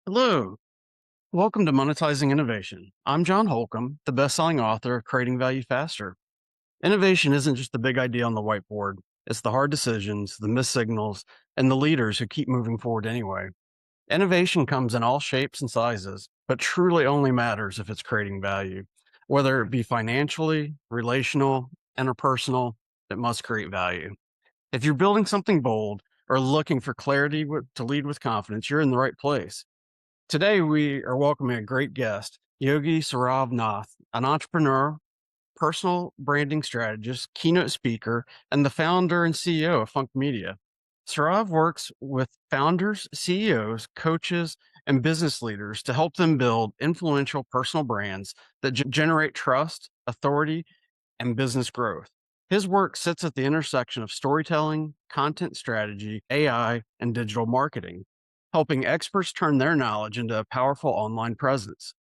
Hello, welcome to Monetizing Innovation. I'm John Holcomb, the best-selling author of Creating Value Faster. Innovation isn't just the big idea on the whiteboard. It's the hard decisions, the missed signals, and the leaders who keep moving forward anyway. Innovation comes in all shapes and sizes, but truly only matters if it's creating value. Whether it be financially, relational, interpersonal, it must create value. If you're building something bold or looking for clarity to lead with confidence, you're in the right place. Today, we are welcoming a great guest, Yogi Saurav Nath, an entrepreneur, personal branding strategist, keynote speaker, and the founder and CEO of Funk Media. Saurav works with founders, CEOs, coaches, and business leaders to help them build influential personal brands that generate trust, authority, and business growth. His work sits at the intersection of storytelling, content strategy, AI, and digital marketing, helping experts turn their knowledge into a powerful online presence.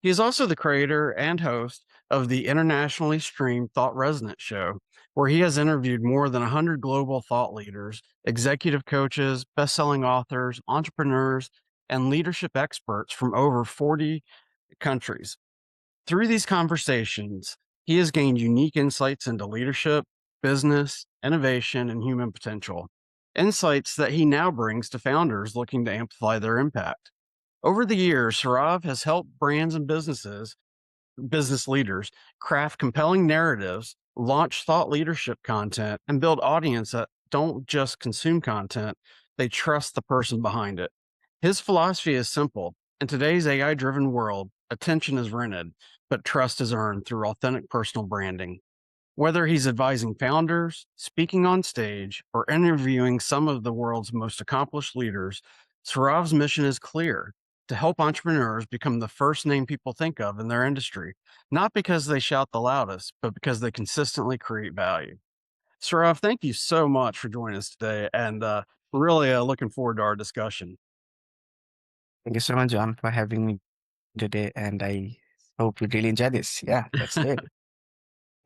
He is also the creator and host of the internationally streamed Thought Resonant show, where he has interviewed more than 100 global thought leaders, executive coaches, best-selling authors, entrepreneurs, and leadership experts from over 40 countries. Through these conversations, he has gained unique insights into leadership, business, innovation, and human potential. Insights that he now brings to founders looking to amplify their impact. Over the years, Sarav has helped brands and business leaders craft compelling narratives, launch thought leadership content, and build audience that don't just consume content, they trust the person behind it. His philosophy is simple. In today's AI driven world, attention is rented, but trust is earned through authentic personal branding. Whether he's advising founders, speaking on stage, or interviewing some of the world's most accomplished leaders, Sarav's mission is clear: to help entrepreneurs become the first name people think of in their industry, not because they shout the loudest, but because they consistently create value. Sarav, thank you so much for joining us today, and really looking forward to our discussion. Thank you so much, John, for having me today. And I hope you really enjoy this. Yeah, that's great.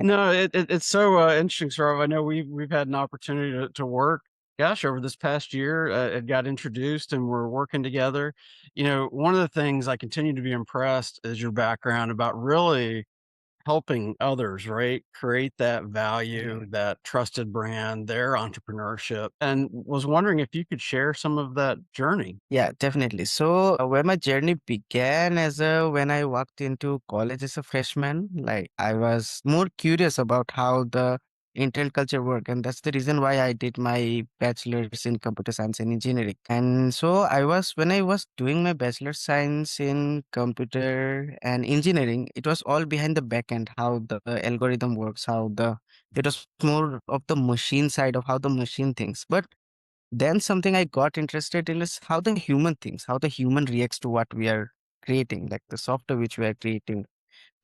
No, it's so interesting, Saurav. I know we've had an opportunity to work. Gosh, over this past year, it got introduced, and we're working together. One of the things I continue to be impressed is your background about really helping others, right? Create that Yeah. value, that trusted brand, their entrepreneurship, and was wondering if you could share some of that journey. Yeah, definitely. So, where my journey began when I walked into college as a freshman, like I was more curious about how the internet culture work, and that's the reason why I did my bachelor's in computer science and engineering. And so when I was doing my bachelor's science in computer and engineering, it was all behind the back end, how the algorithm works, it was more of the machine side of how the machine thinks. But then something I got interested in is how the human thinks, how the human reacts to what we are creating, like the software which we are creating,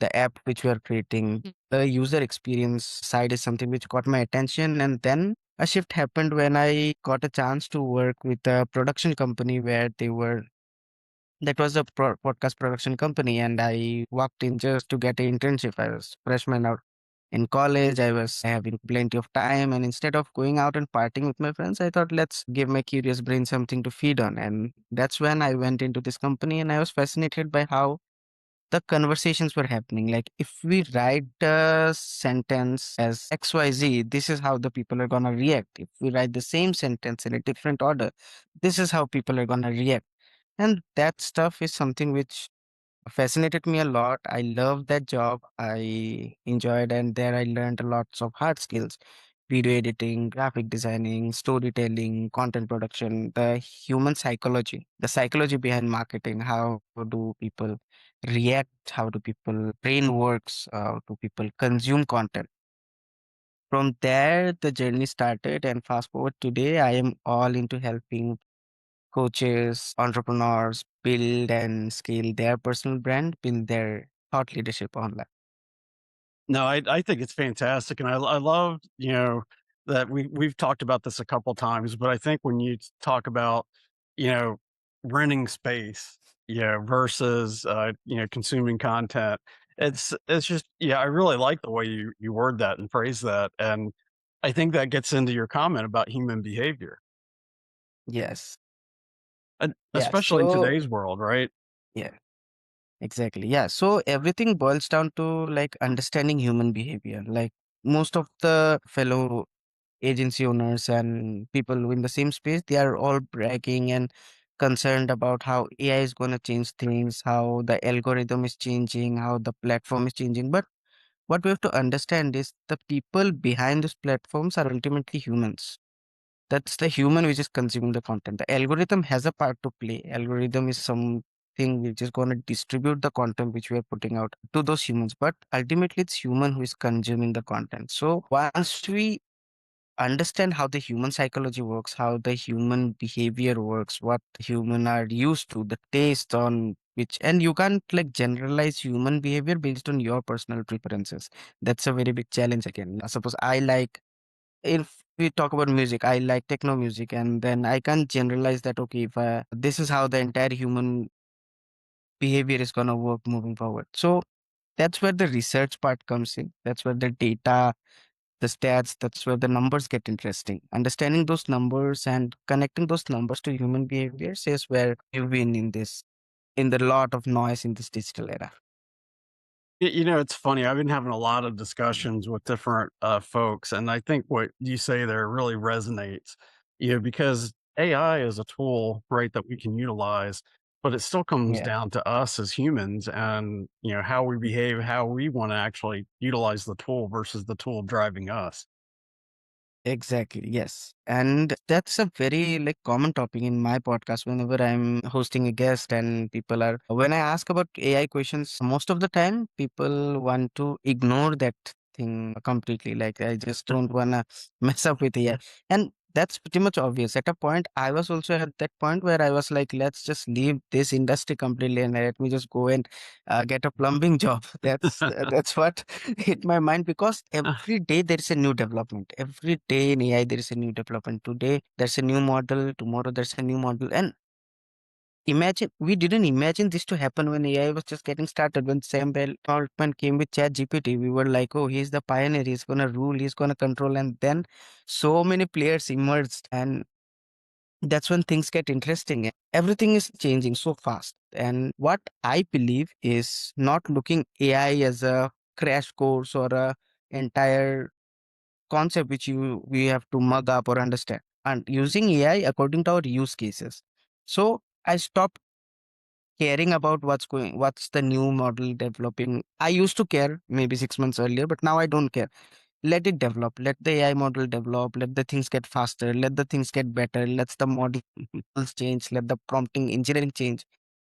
the app which we are creating. The user experience side is something which got my attention. And then a shift happened when I got a chance to work with a production company that was a podcast production company. And I walked in just to get an internship. I was freshman out in college. I was having plenty of time, and instead of going out and partying with my friends, I thought, let's give my curious brain something to feed on. And that's when I went into this company, and I was fascinated by how the conversations were happening. Like, if we write a sentence as XYZ, this is how the people are gonna react. If we write the same sentence in a different order, this is how people are gonna react. And that stuff is something which fascinated me a lot. I loved that job. I enjoyed, and there I learned lots of hard skills: video editing, graphic designing, storytelling, content production, the human psychology, the psychology behind marketing. How do people react? How do people brain works? How do people consume content? From there, the journey started, and fast forward today, I am all into helping coaches, entrepreneurs build and scale their personal brand, build their thought leadership online. No, I think it's fantastic, and I love, that we've talked about this a couple times, but I think when you talk about, you know, renting space, versus, consuming content, it's just, yeah, I really like the way you word that and phrase that, and I think that gets into your comment about human behavior. Yes. And Yeah. especially in So today's world, right? yeah, exactly. Yeah. So everything boils down to like understanding human behavior. Like most of the fellow agency owners and people in the same space, they are all bragging and concerned about how AI is going to change things, how the algorithm is changing, how the platform is changing. But what we have to understand is the people behind these platforms are ultimately humans. That's the human which is consuming the content. The algorithm has a part to play. Algorithm is something which is going to distribute the content which we are putting out to those humans. But ultimately, it's human who is consuming the content. So once we understand how the human psychology works, how the human behavior works, what human are used to, the taste on which, and you can't like generalize human behavior based on your personal preferences. That's a very big challenge again. Suppose I like, if we talk about music, I like techno music, and then I can't generalize that, okay, if this is how the entire human behavior is going to work moving forward. So that's where the research part comes in. That's where the data, the stats, that's where the numbers get interesting. Understanding those numbers and connecting those numbers to human behaviors is where you win in this, in the lot of noise in this digital era. It's funny. I've been having a lot of discussions with different folks, and I think what you say there really resonates. Because AI is a tool, right, that we can utilize, but it still comes Yeah. down to us as humans, and how we behave, how we want to actually utilize the tool versus the tool driving us. Exactly. Yes. And that's a very like common topic in my podcast whenever I'm hosting a guest and people are, when I ask about AI questions, most of the time people want to ignore that thing completely. Like I just don't wanna mess up with AI. And that's pretty much obvious. At a point, I was also at that point where I was like, let's just leave this industry completely and let me just go and get a plumbing job. That's what hit my mind because every day there is a new development. Every day in AI there is a new development. Today there's a new model. Tomorrow there's a new model. And imagine we didn't imagine this to happen when AI was just getting started. When Sam Altman came with Chat GPT, we were like, oh, he's the pioneer. He's gonna rule. He's gonna control. And then so many players emerged, and that's when things get interesting. Everything is changing so fast. And what I believe is not looking AI as a crash course or a entire concept which you we have to mug up or understand, and using AI according to our use cases. So I stopped caring about what's the new model developing. I used to care maybe 6 months earlier, but now I don't care. Let it develop. Let the AI model develop. Let the things get faster. Let the things get better. Let the models change. Let the prompting engineering change.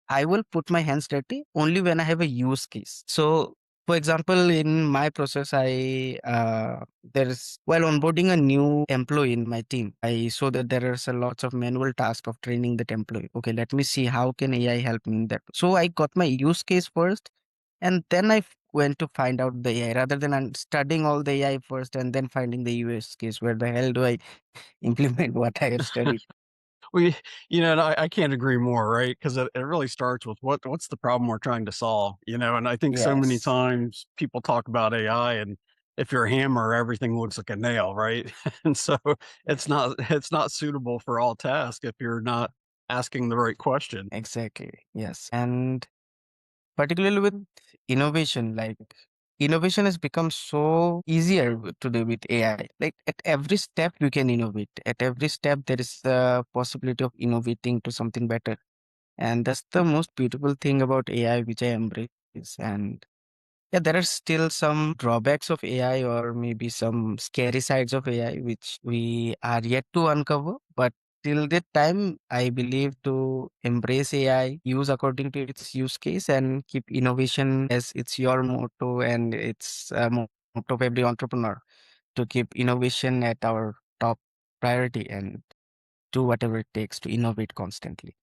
I will put my hands dirty only when I have a use case. So, for example, in my process, there's while onboarding a new employee in my team, I saw that there is a lots of manual task of training that employee. Okay, let me see how can AI help me in that. So I got my use case first, and then went to find out the AI rather than studying all the AI first and then finding the use case. Where the hell do I implement what I have studied? We and I can't agree more, right? Because it really starts with what's the problem we're trying to solve, and I think so many Yes, times people talk about AI, and if you're a hammer, everything looks like a nail, right? And so it's not suitable for all tasks if you're not asking the right question. exactly. Yes, and particularly with innovation, like innovation has become so easier today with AI. Like at every step you can innovate. At every step there is the possibility of innovating to something better. And that's the most beautiful thing about AI which I embrace. And yeah, there are still some drawbacks of AI or maybe some scary sides of AI which we are yet to uncover. But till that time, I believe to embrace AI, use according to its use case, and keep innovation as it's your motto and it's a motto of every entrepreneur to keep innovation at our top priority and do whatever it takes to innovate constantly.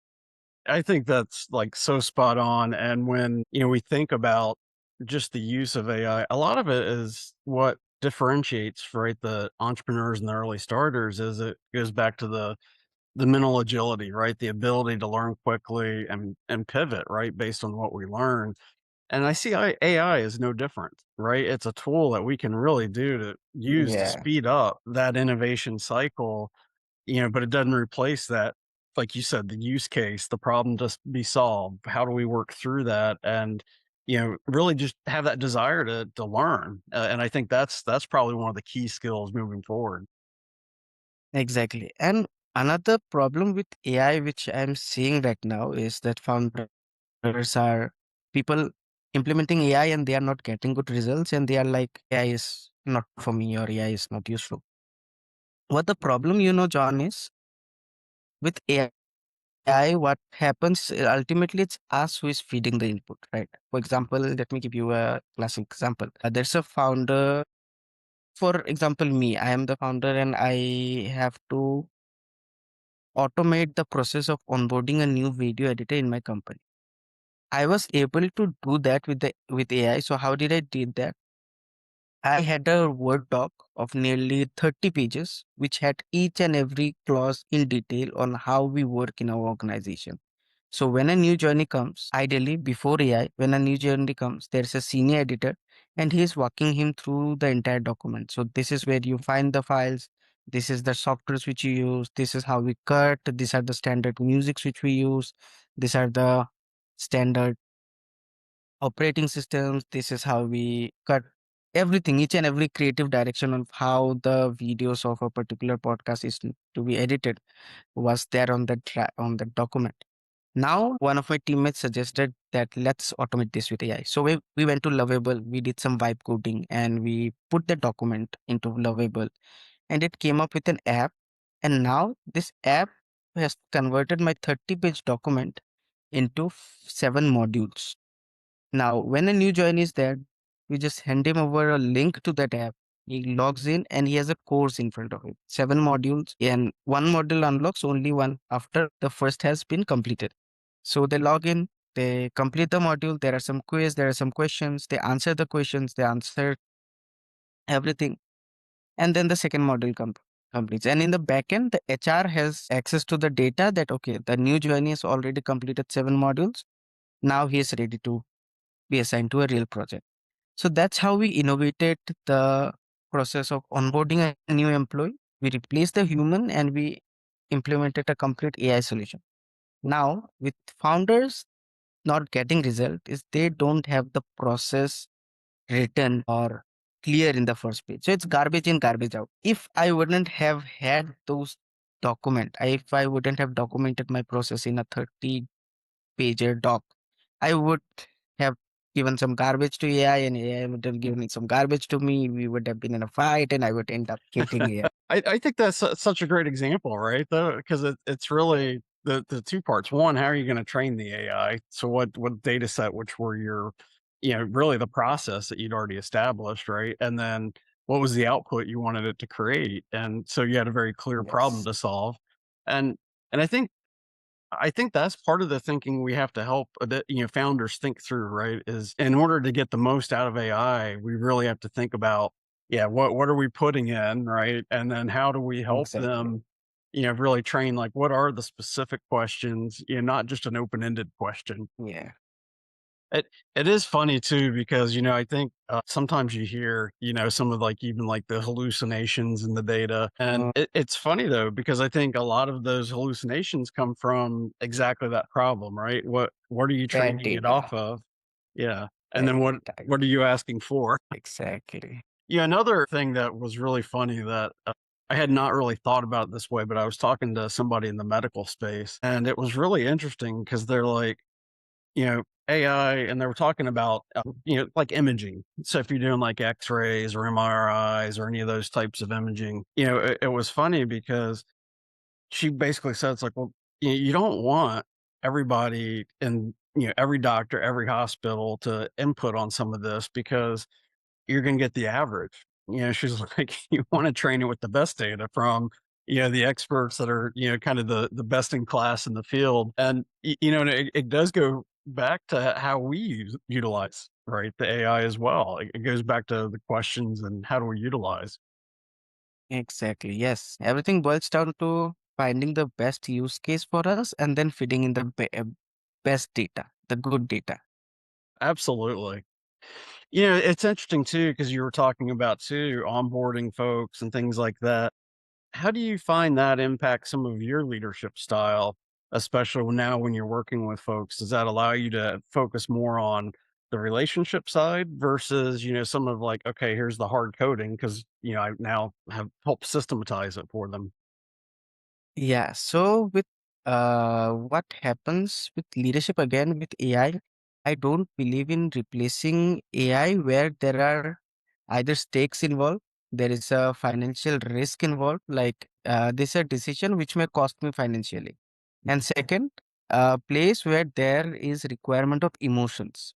I think that's, like, so spot on, and when, we think about just the use of AI, a lot of it is what differentiates, right, the entrepreneurs and the early starters is it goes back to the mental agility, right, the ability to learn quickly and pivot, right, based on what we learn, and I see AI is no different, right? It's a tool that we can really do to use to Yeah, speed up that innovation cycle, but it doesn't replace that like you said, the use case, the problem just be solved. How do we work through that? And, really just have that desire to learn. And I think that's probably one of the key skills moving forward. Exactly. And another problem with AI, which I'm seeing right now, is that founders are people implementing AI and they are not getting good results, and they are like, AI is not for me or AI is not useful. What the problem, John, is with AI, what happens ultimately, it's us who is feeding the input, right? For example, let me give you a classic example. There's a founder, for example, me, I am the founder and I have to automate the process of onboarding a new video editor in my company. I was able to do that with AI. So how did I did that? I had a Word doc of nearly 30 pages, which had each and every clause in detail on how we work in our organization. So when a new journey comes, ideally before AI, when a new journey comes, there's a senior editor and he is walking him through the entire document. So this is where you find the files. This is the softwares which you use. This is how we cut. These are the standard musics which we use. These are the standard operating systems. This is how we cut everything, each and every creative direction of how the videos of a particular podcast is to be edited was there on on the document. Now, one of my teammates suggested that let's automate this with AI. So we went to Lovable, we did some vibe coding, and we put the document into Lovable, and it came up with an app. And now this app has converted my 30-page document into 7 modules. Now, when a new join is there, we just hand him over a link to that app. He logs in and he has a course in front of him. 7 modules, and one module unlocks only one after the first has been completed. So they log in, they complete the module. There are some quiz, there are some questions. They answer the questions, they answer everything, and then the second module completes. And in the backend, the HR has access to the data that okay, the new journey has already completed 7 modules. Now he is ready to be assigned to a real project. So that's how we innovated the process of onboarding a new employee. We replaced the human and we implemented a complete AI solution. Now, with founders not getting result is they don't have the process written or clear in the first place. So it's garbage in, garbage out. If I wouldn't have had those if I wouldn't have documented my process in a 30-pager doc, I would have given some garbage to AI and AI would have given some garbage to me. We would have been in a fight and I would end up hitting AI. I think that's such a great example, right? Though, because it's really the two parts. One, how are you going to train the AI? So what data set, which were your, really the process that you'd already established, right? And then what was the output you wanted it to create? And so you had a very clear problem Yes, to solve. And and I think that's part of the thinking we have to help that, founders think through, right? Is in order to get the most out of AI, we really have to think about, yeah, what are we putting in, right? And then how do we help exactly. them, really train like what are the specific questions, not just an open-ended question. Yeah. It is funny too because, I think, sometimes you hear, some of like even like the hallucinations in the data, and Mm, it's funny though because I think a lot of those hallucinations come from exactly that problem, right? What are you bad training it off data. of? Yeah, and Bad then data. what are you asking for? Exactly. Yeah, another thing that was really funny that, I had not really thought about it this way, but I was talking to somebody in the medical space, and it was really interesting because 'cause they're like, AI, and they were talking about, like imaging. So if you're doing like X-rays or MRIs or any of those types of imaging, it was funny because she basically said, it's like, well, you don't want everybody and, every doctor, every hospital to input on some of this because you're gonna get the average. She's like, "You wanna train it with the best data from, the experts that are, kind of the best in class in the field." And, and it does go back to how we utilize, right, the AI as well. It goes back to the questions and how do we utilize. Exactly. Yes. Everything boils down to finding the best use case for us and then feeding in the best data, the good data. Absolutely. It's interesting too because you were talking about too onboarding folks and things like that. How do you find that impacts some of your leadership style, especially now when you're working with folks? Does that allow you to focus more on the relationship side versus, some of like, okay, here's the hard coding because, I now have helped systematize it for them. Yeah. So with what happens with leadership again with AI, I don't believe in replacing AI where there are either stakes involved, there is a financial risk involved, like this is a decision which may cost me financially. And second, a place where there is requirement of emotions.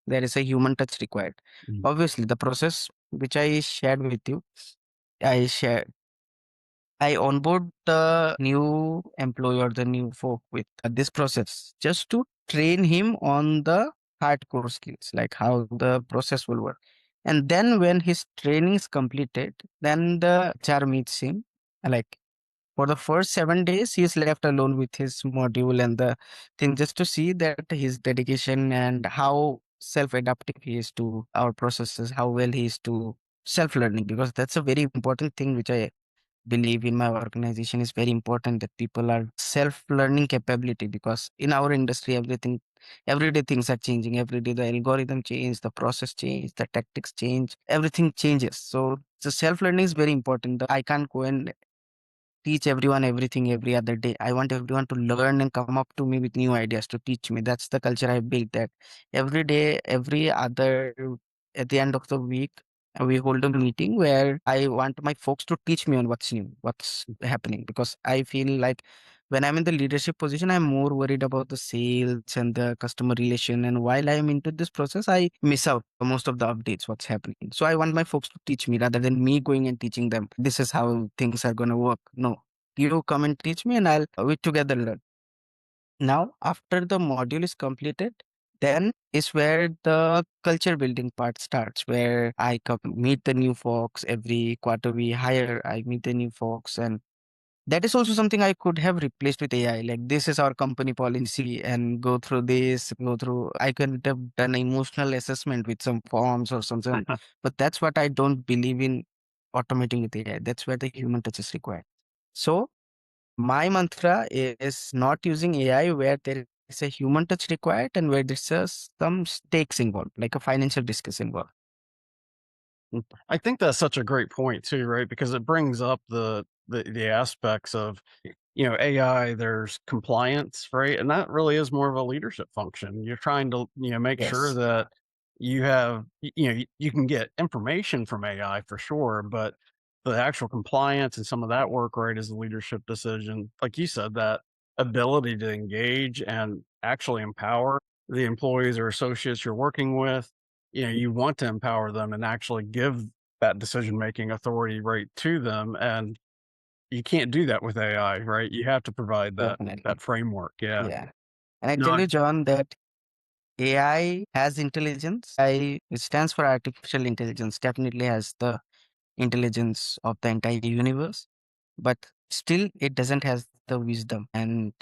There is a human touch required. Mm. Obviously, the process which I shared with you, I share I onboard the new employee or the new folk with this process just to train him on the hardcore skills, like how the process will work. And then when his training is completed, then the HR meets him. Like for the first 7 days, he is left alone with his module and the thing just to see that his dedication and how self-adaptive he is to our processes, how well he is to self-learning, because that's a very important thing which I believe in my organization is very important, that people are self-learning capability, because in our industry everything, every day things are changing, every day the algorithm change, the process change, the tactics change, everything changes. So the self-learning is very important. I can't go and teach everyone everything every other day. I want everyone to learn and come up to me with new ideas to teach me. That's the culture I built, that every day, every other, at the end of the week, we hold a meeting where I want my folks to teach me on what's new, what's happening. Because I feel like when I'm in the leadership position, I'm more worried about the sales and the customer relation. And while I'm into this process, I miss out most of the updates, what's happening. So I want my folks to teach me rather than me going and teaching them. This is how things are going to work. No, you come and teach me and we together learn. Now, after the module is completed, then is where the culture building part starts, where I come meet the new folks every quarter. We hire, I meet the new folks, and that is also something I could have replaced with AI. Like, this is our company policy, and go through this, go through. I could have done emotional assessment with some forms or something, but that's what I don't believe in automating with AI. That's where the human touch is required. So my mantra is not using AI where there is a human touch required and where there's some stakes involved, like a financial risk is involved. I think that's such a great point too, right? Because it brings up the aspects of, AI, there's compliance, right? And that really is more of a leadership function. You're trying to, make sure Yes, that you have, you can get information from AI for sure, but the actual compliance and some of that work, right, is a leadership decision. Like you said, that ability to engage and actually empower the employees or associates you're working with, you want to empower them and actually give that decision making authority right to them. And you can't do that with AI, right? You have to provide that definitely. framework. Yeah. Yeah. And I No, tell you, John, that AI has intelligence. It stands for artificial intelligence, definitely has the intelligence of the entire universe, but still it doesn't has the wisdom. And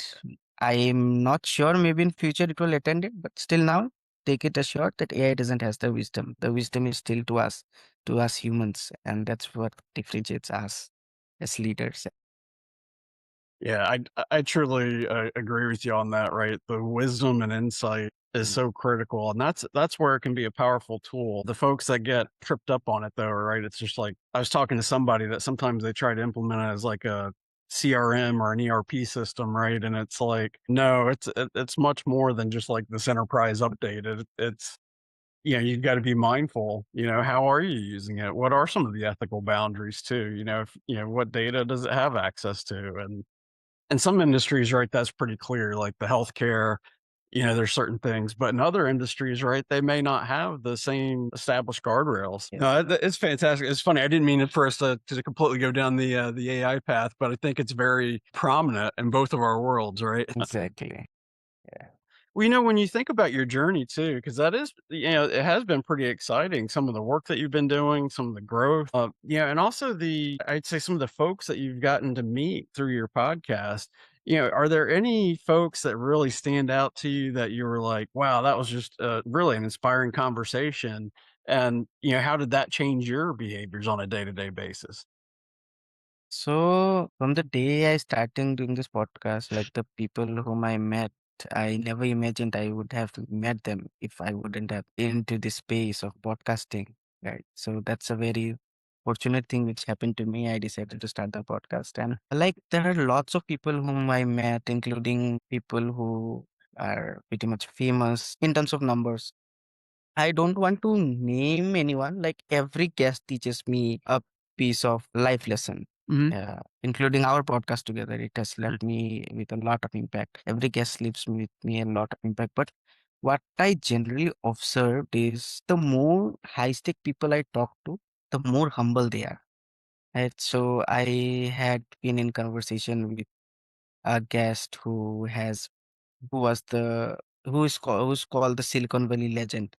I am not sure, maybe in future it will attend it, but still now take it assured that AI doesn't has the wisdom. The wisdom is still to us humans, and that's what differentiates us as leaders. yeah, I truly agree with you on that. Right, the wisdom and insight is Mm. so critical, and that's where it can be a powerful tool. The folks that get tripped up on it, though, right? It's just like I was talking to somebody that sometimes they try to implement it as like a CRM or an ERP system, right? And it's like, no, it's much more than just like this enterprise update. It's you've got to be mindful. How are you using it? What are some of the ethical boundaries too? If what data does it have access to? And in some industries, right, that's pretty clear, like the healthcare, there's certain things, but in other industries, right, they may not have the same established guardrails. Yeah, No, it's fantastic. It's funny. I didn't mean it for us to completely go down the AI path, but I think it's very prominent in both of our worlds, right? exactly. Yeah. Well, when you think about your journey too, because that is, it has been pretty exciting. Some of the work that you've been doing, some of the growth, and also I'd say some of the folks that you've gotten to meet through your podcast. Are there any folks that really stand out to you that you were like, wow, that was just really an inspiring conversation? And, how did that change your behaviors on a day to day basis? So from the day I started doing this podcast, like the people whom I met, I never imagined I would have met them if I wouldn't have into the space of podcasting. Right. So that's a very fortunate thing which happened to me. I decided to start the podcast. And like there are lots of people whom I met, including people who are pretty much famous in terms of numbers. I don't want to name anyone. Like every guest teaches me a piece of life lesson. Mhm. Including our podcast together, it has left me with a lot of impact. Every guest leaves me with me a lot of impact. But what I generally observed is the more high stake people I talk to, the more humble they are. Right? So I had been in conversation with a guest who was the who's called the Silicon Valley legend.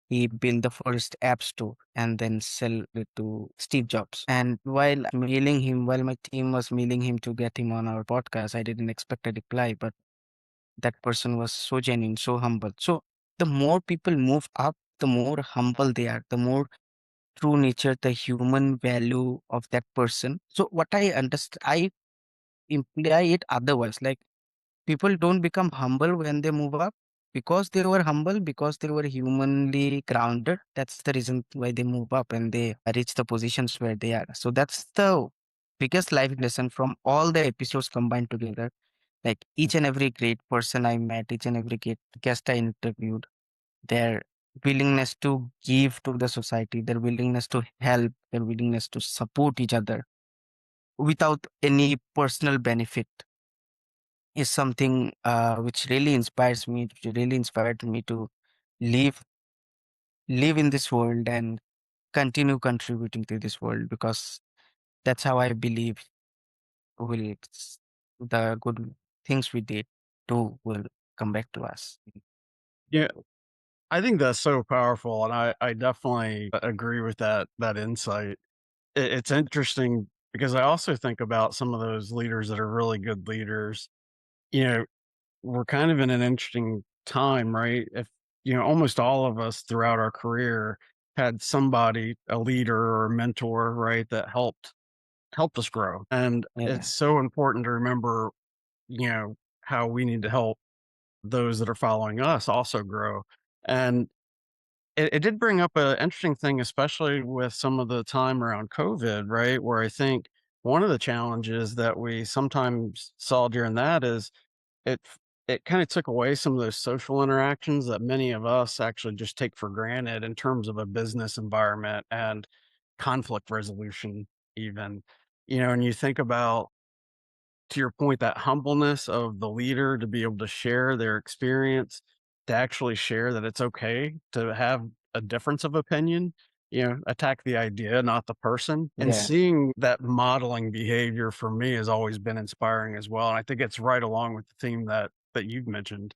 He built the first app store and then sell it to Steve Jobs. And while my team was mailing him to get him on our podcast, I didn't expect a reply, but that person was so genuine, so humble. So the more people move up, the more humble they are, the more true nature, the human value of that person. So what I understand, I imply it otherwise. Like people don't become humble when they move up because they were humble, because they were humanly grounded. That's the reason why they move up and they reach the positions where they are. So that's the biggest life lesson from all the episodes combined together. Like each and every great person I met, each and every great guest I interviewed, their willingness to give to the society, their willingness to help, their willingness to support each other without any personal benefit is something which really inspires me, which really inspired me to live live in this world and continue contributing to this world because that's how I believe will the good things we did do will come back to us. Yeah, I think that's so powerful, and I definitely agree with that insight. It's interesting because I also think about some of those leaders that are really good leaders. You know, we're kind of in an interesting time, right? If almost all of us throughout our career had somebody, a leader or a mentor, right, that helped us grow. And it's Yeah, so important to remember, how we need to help those that are following us also grow. And it did bring up an interesting thing, especially with some of the time around COVID, right? Where I think one of the challenges that we sometimes saw during that is it it kinda took away some of those social interactions that many of us actually just take for granted in terms of a business environment and conflict resolution even. And you think about, to your point, that humbleness of the leader to be able to share their experience, to actually share that it's okay to have a difference of opinion, attack the idea, not the person. And yeah, seeing that modeling behavior for me has always been inspiring as well. And I think it's right along with the theme that you've mentioned.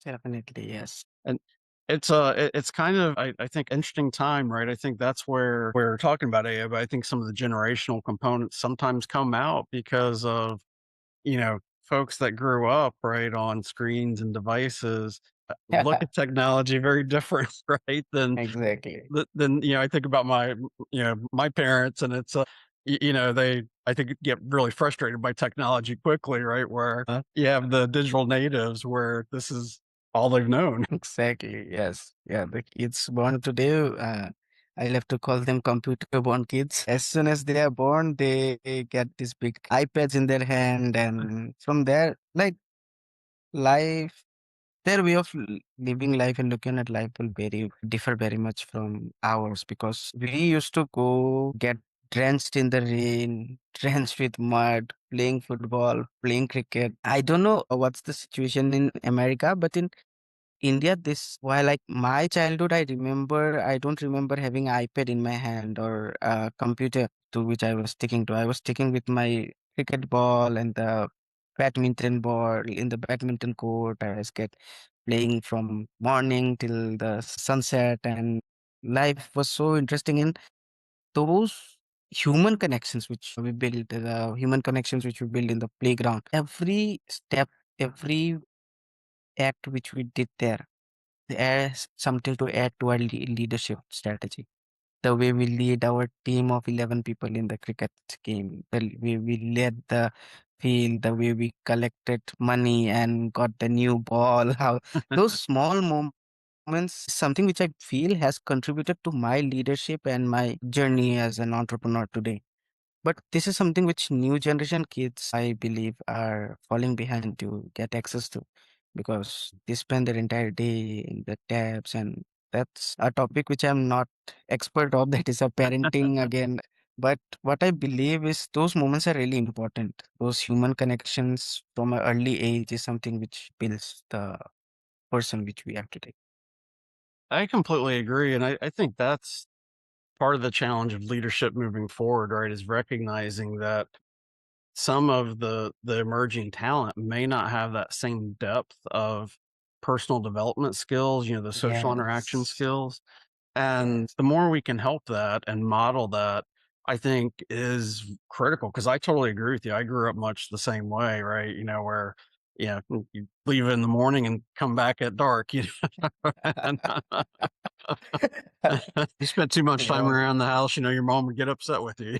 definitely, yes. And it's kind of I think interesting time, right? I think that's where we're talking about AI, but I think some of the generational components sometimes come out because of folks that grew up, right, on screens and devices, look at technology very different, right, Exactly. than, I think about my parents, and it's, they, I think, get really frustrated by technology quickly, right, where you have the digital natives where this is all they've known. Exactly. Yes. Yeah. The kids born today, I'll have to call them computer born kids. As soon as they are born, they get these big iPads in their hand. And from there, like life, their way of living life and looking at life will differ very much from ours because we used to go get drenched in the rain, drenched with mud, playing football, playing cricket. I don't know what's the situation in America, but in India, this while like my childhood, I don't remember having iPad in my hand or a computer to which I was sticking to. I was sticking with my cricket ball and the badminton ball in the badminton court. I was get playing from morning till the sunset, and life was so interesting. And those human connections which we build, the human connections which we build in the playground, every step, every act which we did there as something to add to our leadership strategy. the way we lead our team of 11 people in the cricket game, the way we led the field, the way we collected money and got the new ball, how those small moments, something which I feel has contributed to my leadership and my journey as an entrepreneur today. But this is something which new generation kids, I believe, are falling behind to get access to because they spend their entire day in the tabs. And that's a topic which I'm not expert of. That is a parenting again. But what I believe is those moments are really important. Those human connections from an early age is something which builds the person which we are today. I completely agree. And I think that's part of the challenge of leadership moving forward, right? Is recognizing that some of the emerging talent may not have that same depth of personal development skills, the social interaction Yes. skills. And Yes. the more we can help that and model that, I think is critical. Cause I totally agree with you. I grew up much the same way, right? Where, you leave in the morning and come back at dark, and you spent too much time Wow. around the house, your mom would get upset with you.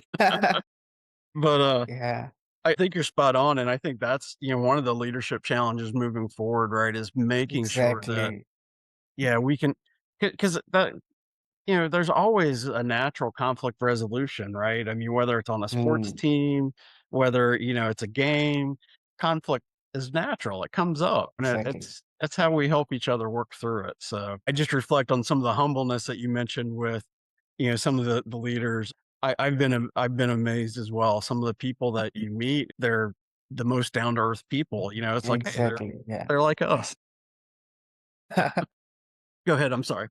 But, Yeah, I think you're spot on, and I think that's, one of the leadership challenges moving forward, right, is making sure that, exactly. yeah, we can, because that, there's always a natural conflict resolution, right? I mean, whether it's on a sports Mm, team, whether, it's a game, conflict is natural. It comes up, and exactly. that's how we help each other work through it. So I just reflect on some of the humbleness that you mentioned with, some of the leaders. I've been amazed as well. Some of the people that you meet, they're the most down to earth people. It's like, hey, Exactly. Yeah. they're like us. Go ahead. I'm sorry.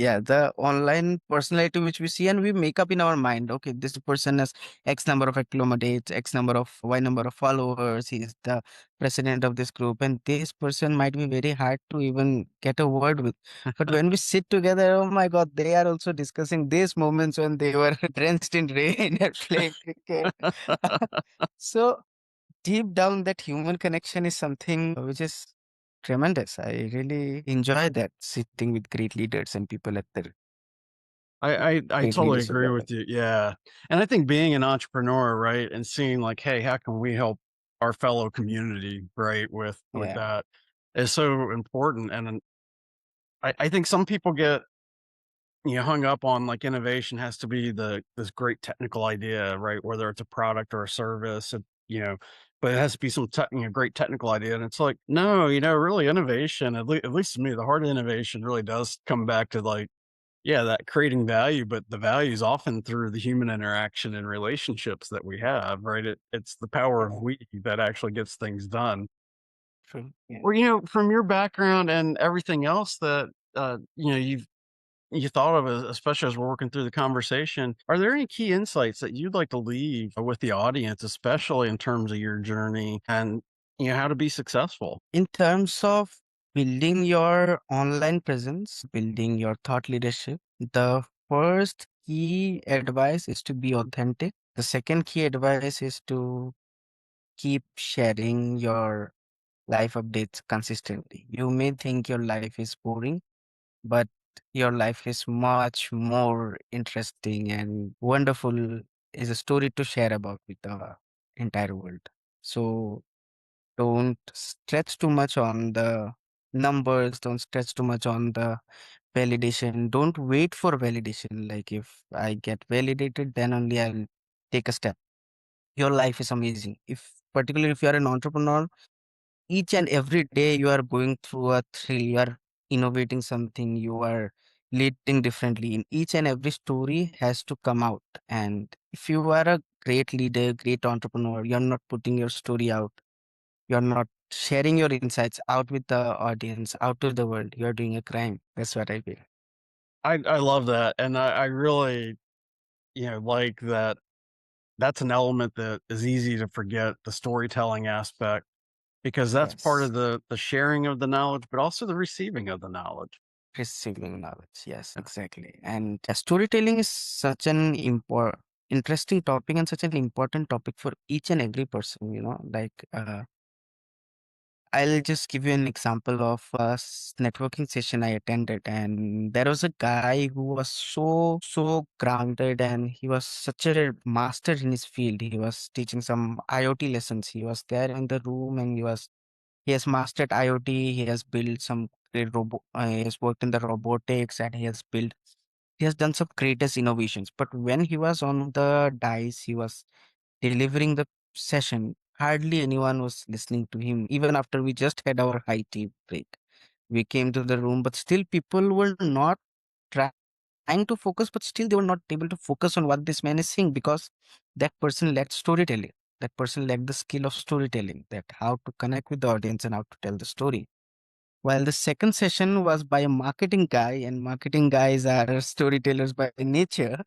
Yeah, the online personality which we see and we make up in our mind. Okay, this person has X number of accommodates, X number of Y number of followers. He's the president of this group, and this person might be very hard to even get a word with. But when we sit together, oh my God, they are also discussing these moments when they were drenched in rain and playing cricket. So deep down, that human connection is something which is tremendous. I really enjoy that sitting with great leaders and people at their I great totally leadership agree level. with you. Yeah. And I think being an entrepreneur, right, and seeing like, hey, how can we help our fellow community, right, with Yeah. that is so important. And I think some people get hung up on like innovation has to be this great technical idea, right? Whether it's a product or a service, but it has to be some great technical idea. And it's like, no, really innovation, at least to me, the heart of innovation really does come back to like, yeah, that creating value, but the value is often through the human interaction and relationships that we have, right? It's the power of Yeah. we that actually gets things done. True. Yeah. Well, from your background and everything else that you thought of, especially as we're working through the conversation, are there any key insights that you'd like to leave with the audience, especially in terms of your journey and how to be successful? In terms of building your online presence, building your thought leadership, the first key advice is to be authentic. The second key advice is to keep sharing your life updates consistently. You may think your life is boring, but your life is much more interesting and wonderful, is a story to share about with the entire world. So don't stretch too much on the numbers, don't stretch too much on the validation, don't wait for validation. Like if I get validated, then only I'll take a step. Your life is amazing. If particularly if you are an entrepreneur, each and every day you are going through a thrill, you are innovating something, you are leading differently. In each and every story has to come out. And if you are a great leader, great entrepreneur, you're not putting your story out, you're not sharing your insights out with the audience, out to the world, you're doing a crime. That's what I feel. I love that, and I really like that. That's an element that is easy to forget, the storytelling aspect, because that's part Yes. of the sharing of the knowledge, but also the receiving of the knowledge. Receiving knowledge. Yes, exactly. And storytelling is such an interesting topic and such an important topic for each and every person, like I'll just give you an example of a networking session I attended, and there was a guy who was so grounded, and he was such a master in his field. He was teaching some IoT lessons. He was there in the room, and he has mastered IoT. He has built some great robot. He has worked in the robotics, and he has done some greatest innovations. But when he was on the dice, he was delivering the session. Hardly anyone was listening to him, even after we just had our high tea break. We came to the room, but still people were not trying to focus, but still they were not able to focus on what this man is saying because that person lacked storytelling. That person lacked the skill of storytelling, that how to connect with the audience and how to tell the story. While the second session was by a marketing guy, and marketing guys are storytellers by nature.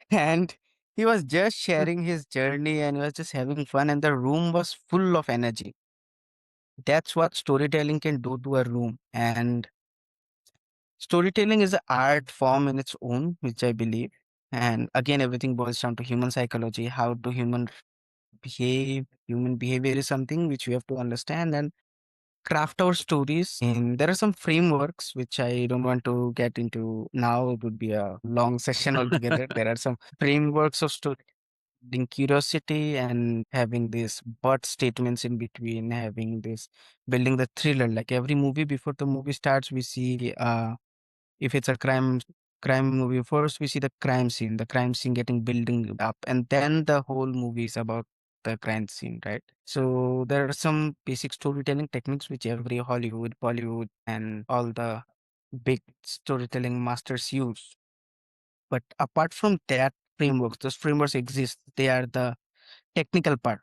And he was just sharing his journey and he was just having fun, and the room was full of energy. That's what storytelling can do to a room. And storytelling is an art form in its own, which I believe. And again, everything boils down to human psychology. How do humans behave? Human behavior is something which we have to understand and craft our stories. And there are some frameworks which I don't want to get into now. It would be a long session altogether. There are some frameworks of story, building curiosity and having these but statements in between, having this building the thriller. Like every movie, before the movie starts, we see if it's a crime movie, first we see the crime scene getting building up, and then the whole movie is about the crime scene, right? So there are some basic storytelling techniques which every Hollywood, Bollywood, and all the big storytelling masters use. But apart from that frameworks, those frameworks exist. They are the technical part.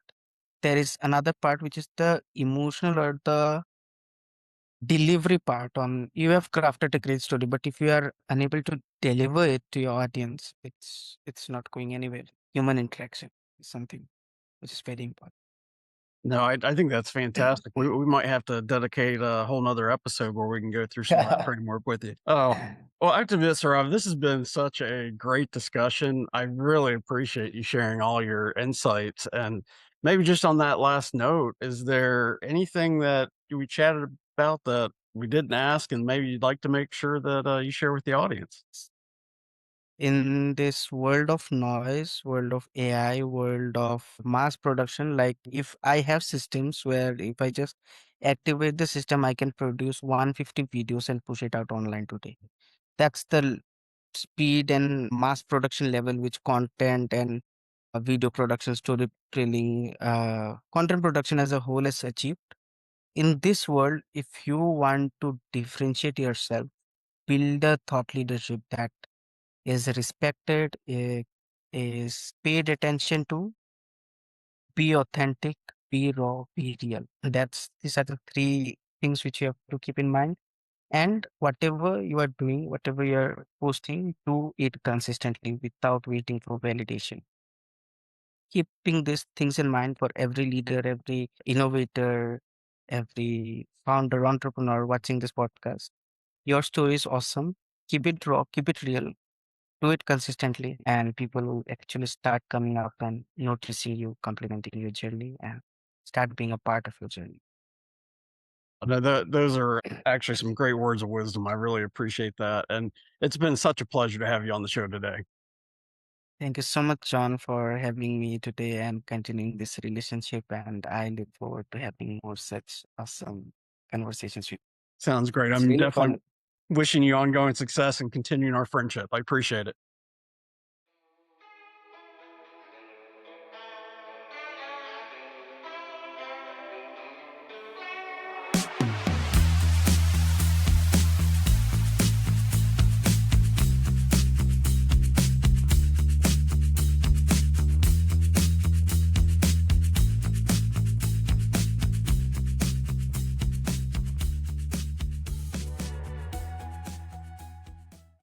There is another part which is the emotional or the delivery part. On you have crafted a great story, but if you are unable to deliver it to your audience, it's not going anywhere. Human interaction is something which is very important. No, I think that's fantastic. We might have to dedicate a whole nother episode where we can go through some of that framework with you. Oh, well, activist Saurav, this has been such a great discussion. I really appreciate you sharing all your insights. And maybe just on that last note, is there anything that we chatted about that we didn't ask, and maybe you'd like to make sure that you share with the audience? In this world of noise, world of AI, world of mass production, like if I have systems where if I just activate the system, I can produce 150 videos and push it out online today. That's the speed and mass production level which content and video production, storytelling, content production as a whole has achieved. In this world, if you want to differentiate yourself, build a thought leadership that is respected, is paid attention to, be authentic, be raw, be real. These are the three things which you have to keep in mind. And whatever you are doing, whatever you're posting, do it consistently without waiting for validation. Keeping these things in mind for every leader, every innovator, every founder, entrepreneur watching this podcast. Your story is awesome. Keep it raw, keep it real, do it consistently, and people will actually start coming up and noticing you, complimenting your journey, and start being a part of your journey. No, those are actually some great words of wisdom. I really appreciate that. And it's been such a pleasure to have you on the show today. Thank you so much, John, for having me today and continuing this relationship. And I look forward to having more such awesome conversations with you. Sounds great. It's I'm really definitely fun. wishing you ongoing success and continuing our friendship. I appreciate it.